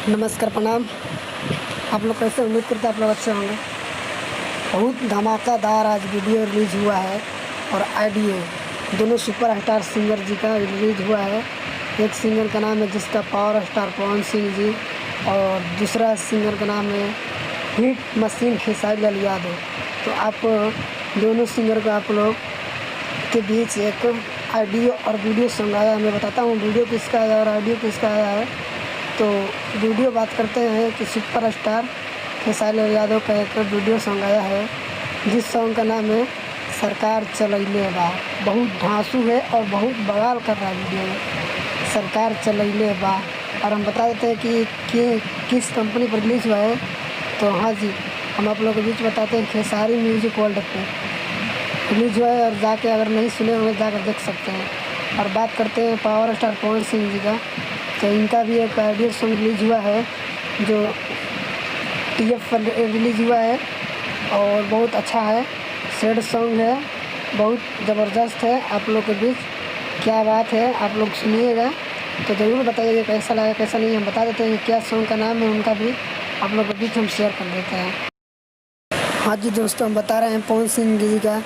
नमस्कार, प्रणाम। आप लोग कैसे? उम्मीद करते हैं आप लोग अच्छे होंगे। बहुत धमाकेदार आज वीडियो रिलीज़ हुआ है और ऑडियो दोनों सुपरस्टार सिंगर जी का रिलीज़ हुआ है। एक सिंगर का नाम है जिसका पावर स्टार पवन सिंह जी, और दूसरा सिंगर का नाम है हिट मशीन खेसारी लाल यादव। तो आप दोनों सिंगर को आप लोग के बीच एक ऑडियो और वीडियो सॉन्ग आया है। मैं बताता हूँ वीडियो किसका आया और ऑडियो किसका आया है। तो वीडियो बात करते हैं कि सुपरस्टार खेसारी लाल यादव का एक वीडियो सॉन्ग आया है, जिस सॉन्ग का नाम है सरकार चलैले बा। बहुत धांसू है और बहुत बवाल कर रहा है वीडियो में, सरकार चलैले बा। और हम बता देते हैं कि किस कंपनी पर रिलीज़ हुआ है। तो हाँ जी, हम आप लोगों के बीच बताते हैं खेसारी म्यूजिक वर्ल्ड पे रिलीज़ हुआ है, और जाके अगर नहीं सुने हुए जाकर देख सकते हैं। और बात करते हैं पावर स्टार पवन सिंह जी का, तो इनका भी एक ऑडियो सॉन्ग रिलीज़ हुआ है जो TF पर रिलीज़ हुआ है, और बहुत अच्छा है। सैड सॉन्ग है, बहुत ज़बरदस्त है। आप लोग के बीच क्या बात है, आप लोग सुनिएगा तो ज़रूर बताइएगा कैसा लगा कैसा नहीं। हम बता देते हैं कि क्या सॉन्ग का नाम है, उनका भी आप लोग के बीच हम शेयर कर देते हैं। हाँ जी दोस्तों, हम बता रहे हैं पवन सिंह जी का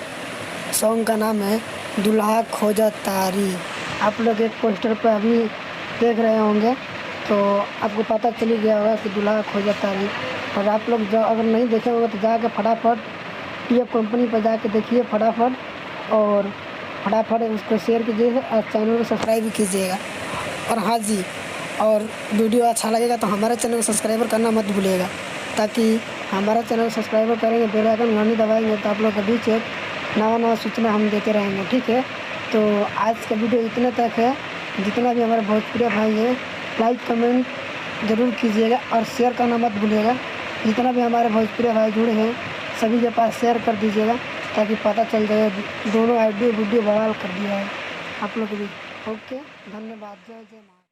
सॉन्ग का नाम है दुल्हा खोजा तारी। आप लोग एक पोस्टर पर अभी देख रहे होंगे तो आपको पता चल ही गया होगा कि दुल्हा खोजा तारी। और आप लोग जो अगर नहीं देखे होंगे तो जाके फटाफट TF कंपनी पर जाके देखिए फटाफट, और फटाफट उसको शेयर कीजिए और चैनल को सब्सक्राइब भी कीजिएगा। और हाँ जी, और वीडियो अच्छा लगेगा तो हमारे चैनल को सब्सक्राइबर करना मत भूलिएगा, ताकि हमारा चैनल सब्सक्राइबर करेंगे, बेल आइकन घंटी दबाएंगे तो आप लोग के बीच एक नवा सूचना हम देते रहेंगे। ठीक है, तो आज का वीडियो इतने तक है। जितना भी हमारे भोजपुरी भाई हैं, लाइक कमेंट ज़रूर कीजिएगा और शेयर करना मत भूलिएगा। जितना भी हमारे भोजपुरी भाई जुड़े हैं सभी के पास शेयर कर दीजिएगा, ताकि पता चल जाए दोनों ऑडियो वीडियो बवाल कर दिया है आप लोग के बीच। ओके, धन्यवाद। जय जय।